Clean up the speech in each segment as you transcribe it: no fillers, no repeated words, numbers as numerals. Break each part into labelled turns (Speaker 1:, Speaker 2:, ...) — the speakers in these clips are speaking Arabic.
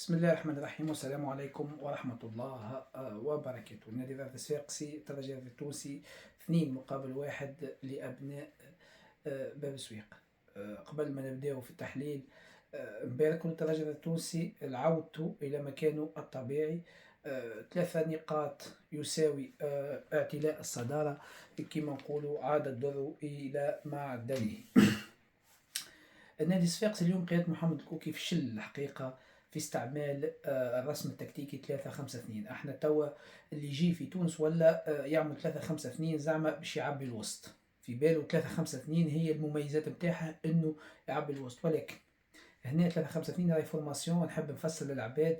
Speaker 1: بسم الله الرحمن الرحيم والسلام عليكم ورحمة الله وبركاته. النادي الرياضي الصفاقسي الترجي التونسي 2-1 لأبناء باب سويق. قبل ما نبداو في التحليل، امبارح الترجي التونسي العودة إلى مكانه الطبيعي. 3 نقاط يساوي اعتلاء الصدارة، كما نقولوا عاد الدر إلى معدنه. النادي الصفاقسي اليوم قيادة محمد الكوكي فشل الحقيقة في استعمال الرسم التكتيكي 3-5-2. احنا توا اللي يجي في تونس ولا يعمل 3-5-2 زعما باش يعبي الوسط، في باله 3-5-2 هي المميزات نتاعها انه يعبي الوسط، ولكن هنا 3-5-2 راهي فورماسيون. نحب نفسر للعباد،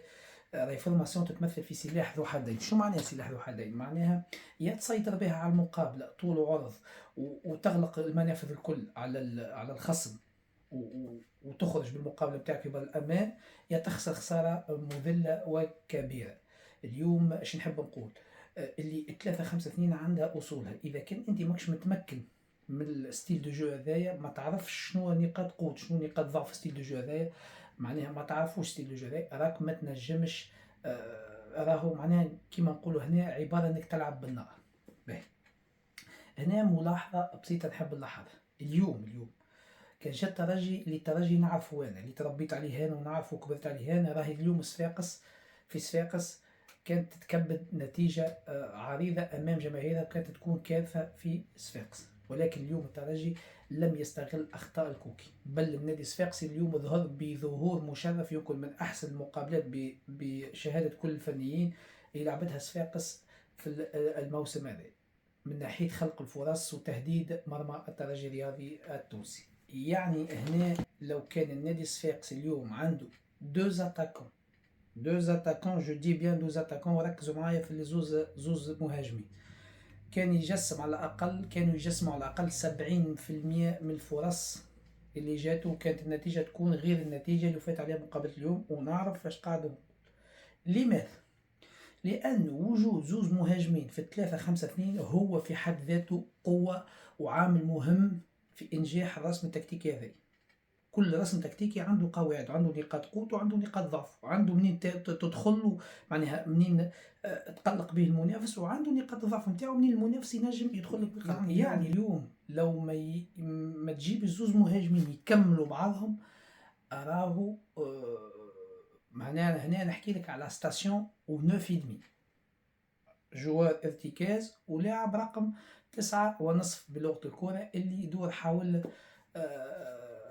Speaker 1: راهي فورماسيون تتمثل في سلاح ذو حدين. شو معناها سلاح ذو حدين؟ معناها يا تسيطر بها على المقابلة طول وعرض وتغلق المنافذ الكل على الخصم وتخرج بالمقابله بتاعك يبقى الامان، يا تخسر خساره مذله وكبيره. اليوم ايش نحب نقول؟ اللي 3-5-2 عندها اصولها. اذا كان انت ماكش متمكن من الستيل دو جو هذايا، ما تعرفش شنو نقاط قوت شنو نقاط ضعف ستيل دو جو هذايا، معناها ما تعرفوش ستيل دو جو هذايا، راك ما تنجمش. راهو معناها كيما نقولوا هنا عباره انك تلعب بالنار. باهي، هنا ملاحظه بسيطه نحب نلاحظها. اليوم كان جا الترجي اللي الترجي نعرفه انا، اللي تربيت عليه انا ونعرفه وكبرت عليه انا. راهي اليوم في صفاقس كانت تتكبد نتيجة عريضة أمام جماهيرها، كانت تكون كارثة في صفاقس. ولكن اليوم الترجي لم يستغل أخطاء الكوكي، بل النادي الصفاقسي اليوم ظهر بظهور مشرف، يمكن من أحسن المقابلات بشهادة كل الفنيين اللي لعبتها صفاقس في الموسم هذا، من ناحية خلق الفرص وتهديد مرمى الترجي الرياضي التونسي. يعني هنا لو كان النادي الصفاقسي اليوم عنده دوز اتاكون جو دي بيان دوز اتاكون، وركزوا معايا في اللي زوز مهاجمين، كانوا يجسموا على الأقل 70% من الفرص اللي جاتو، كانت النتيجة تكون غير النتيجة اللي فات عليها مقابلة اليوم. ونعرف اش قاعد. لماذا؟ لأن وجود زوز مهاجمين في 3-5-2 هو في حد ذاته قوة وعامل مهم في إنجاح الرسم التكتيكي هذا. كل رسم تكتيكي عنده قواعد، عنده نقاط قوة وعنده نقاط ضعف، وعنده منين تدخل له، معناها منين تقلق به المنافس، وعنده نقاط الضعف نتاعو منين المنافس ينجم يدخل لك. يعني اليوم لو ما تجيب الزوز مهاجمين يكملوا بعضهم، راهو معناها هنا نحكي لك على ستاسيون و9.5 جوار ارتكاز ولاعب رقم 9.5 بلغة الكرة اللي يدور حول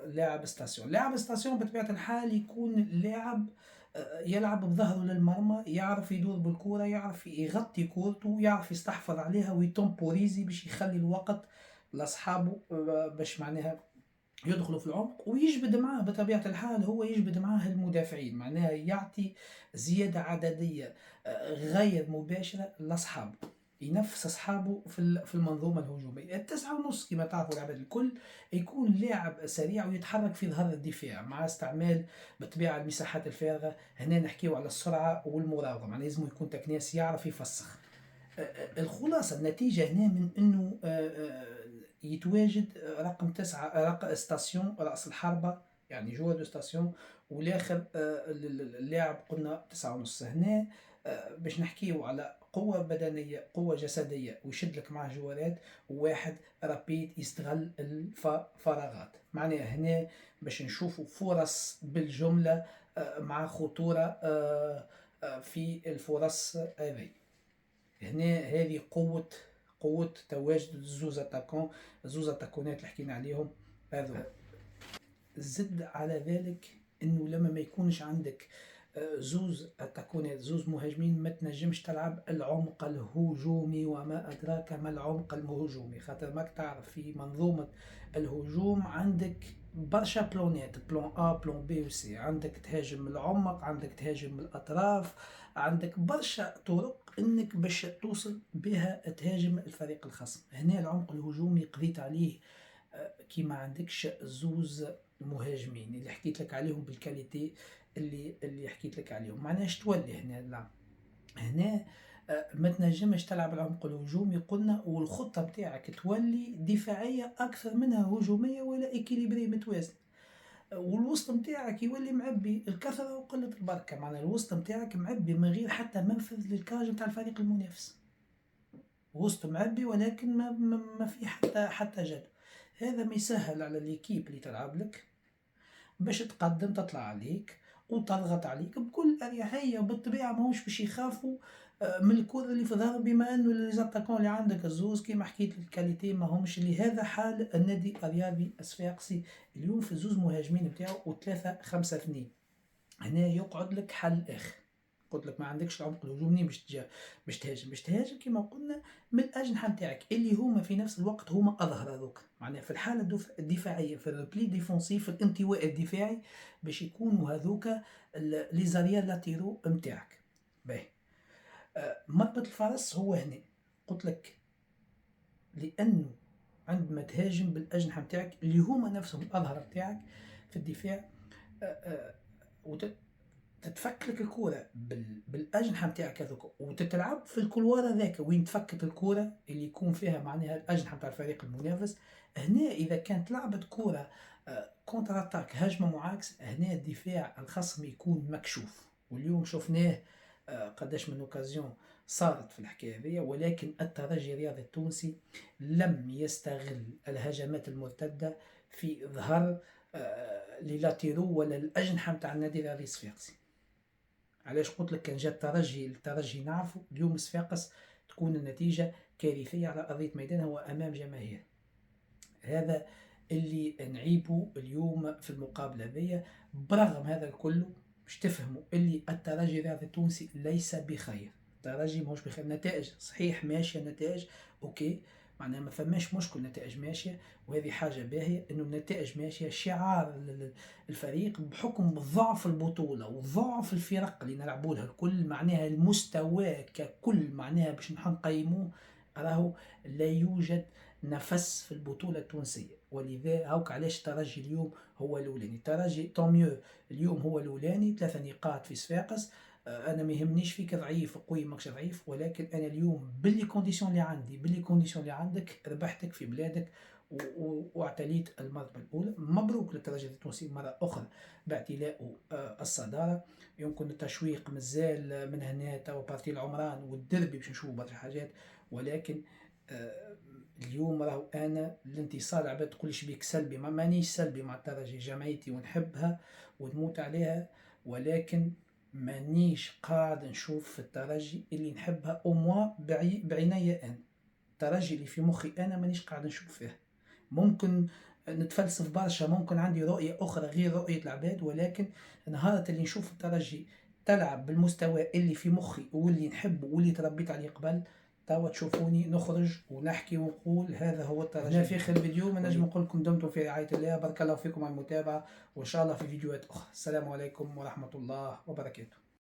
Speaker 1: لاعب ستاسيون بطبيعة الحال يكون لاعب يلعب بظهره للمرمى، يعرف يدور بالكرة، يعرف يغطي كورته، يعرف يستحفظ عليها ويتمبوريزي باش يخلي الوقت لاصحابه باش معناها يدخلوا في العمق ويجبد معاه. بطبيعة الحال هو يجبد معاه المدافعين، معناها يعطي زيادة عددية غير مباشرة لأصحابه، ينفس أصحابه في المنظومة الهجومية. 9.5 كما تعرفوا العباد الكل يكون لاعب سريع ويتحرك في ظهر الدفاع مع استعمال بالطبيعة المساحات الفارغة. هنا نحكيو على السرعة والمراوغة، معناها لازم يكون تكنيس يعرف يفسخ. الخلاصة النتيجة هنا من أنه يتواجد رقم 9 رقم ستاسيون رأس الحربة، يعني جوا دو ستاسيون، والاخر اللاعب قلنا 9.5. هنا باش نحكيو على قوة بدنية، قوة جسدية، ويشد لك معاه جوارات، وواحد رابيد يستغل الفراغات. معناها هنا باش نشوفوا فرص بالجملة مع خطورة في الفرص هذه. هنا هذه قوة تواجد زوز اتاكونات اللي حكينا عليهم هذو. زد على ذلك انه لما ما يكونش عندك زوز اتاكونات، زوز مهاجمين، ما تنجمش تلعب العمق الهجومي. وما ادراك ما العمق الهجومي، خاطر ماك تعرف في منظومة الهجوم عندك برشا بلونات، بلون A بلون B و C. عندك تهاجم من العمق، عندك تهاجم من الأطراف، عندك برشا طرق انك باش توصل بها تهاجم الفريق الخصم. هنا العمق الهجومي قضيت عليه كي ما عندكش زوز مهاجمين اللي حكيت لك عليهم بالكاليتي اللي حكيت لك عليهم. معناها تولي هنا لا، هنا ما تنجمش تلعب العمق الهجومي قلنا، والخطة بتاعك تولي دفاعية أكثر منها هجومية، ولا إكيليبري متوازن. والوسط نتاعك يولي معبي الكثرة وقلة البركة، معناها الوسط نتاعك معبي من غير حتى منفذ للكاج نتاع الفريق المنافس، وسط معبي ولكن ما في حتى جد. هذا ما يسهل على ليكيب اللي تلعب لك باش تقدم تطلع عليك وتضغط عليك بكل اريحيه، وبالطبيعه ماهوش باش يخافوا من الكره اللي في ظهر، بما انه ليزاتاكون اللي عندك الزوز كيما حكيت الكاليتي ماهمش اللي. هذا حال النادي الرياضي الصفاقسي اليوم في الزوز مهاجمين نتاعو و3-5-2. هنا يقعد لك حل اخر، قلت لك ما عندكش العمق الهجومي باش تهاجم كما قلنا من الاجنحه نتاعك اللي هما في نفس الوقت هما اظهر هذوك، معناها في الحاله الدفاعيه في البلي ديفونسيف في الانطواء الدفاعي باش يكونوا هذوك لي زاريير لاتيرو نتاعك. باهي مربط الفرس هو هنا، قلت لك لانه عندما تهاجم بالاجنحه نتاعك اللي هما نفسهم الاظهر نتاعك في الدفاع تتفك لك الكوره بالاجنحه نتاعك هذوك، وتتلعب في الكولوار هذاك وين تفكت الكوره اللي يكون فيها معناها الاجنحه نتاع الفريق المنافس. هنا اذا كانت لعبت كوره كونتر اتاك هجمه معاكسه، هنا الدفاع الخصم يكون مكشوف، واليوم شفناه قداش من اوكازيون صارت في الحكايه هذه. ولكن الترجي الرياضي التونسي لم يستغل الهجمات المرتده في ظهر ليلاتيرو ولا الاجنحه نتاع النادي الرياضي الصفاقسي. علاش قلت لك كان جا الترجي نعرفه اليوم صفاقس تكون النتيجه كارثيه على ارضيه ميدانها وامام جماهير. هذا اللي نعيبه اليوم في المقابله هذيا. برغم هذا الكل باش تفهموا اللي الترجي الرياضي التونسي ليس بخير، الترجي ماهوش بخير. نتائج صحيح ماشيه، نتائج اوكي، معناها ما فماش مشكل، نتائج ماشيه وهذه حاجه باهيه انه النتائج ماشيه. شعار الفريق بحكم ضعف البطوله وضعف الفرق اللي نلعبوا لها الكل، معناها المستوى ككل معناها باش نقيموه راهو لا يوجد نفس في البطولة التونسية. ولذا هاوك علاش الترجي اليوم هو الأولاني. الترجي طوميو اليوم هو الأولاني 3 نقاط في صفاقس. أنا ما يهمنيش فيك ضعيف قوي ماكش ضعيف، ولكن أنا اليوم باللي كونديسيون اللي عندي باللي كونديسيون اللي عندك ربحتك في بلادك واعتليت المرتبة الأولى. مبروك للترجي التونسي مرة أخرى باعتلاء الصدارة. يمكن التشويق مازال من هنا تو بارتي العمران والدربي باش نشوفوا برشا حاجات، ولكن اليوم راهو انا الانتصار عباد تقولش بيك سلبي، ما مانيش سلبي مع الترجي، جمعيتي ونحبها ونموت عليها، ولكن مانيش قاعد نشوف في الترجي اللي نحبها او موا بعناية. انا الترجي اللي في مخي انا مانيش قاعد نشوف فيها. ممكن نتفلسف برشا، ممكن عندي رؤية أخرى غير رؤية العباد، ولكن نهار اللي نشوف الترجي تلعب بالمستوى اللي في مخي واللي نحبه واللي تربيت عليه قبل، توا تشوفوني نخرج ونحكي ونقول هذا هو الترجي. هنا في آخر الفيديو ما نجم نقول لكم دمتم في رعاية الله، بارك الله فيكم على المتابعة، وإن شاء الله في فيديوهات أخرى. السلام عليكم ورحمة الله وبركاته.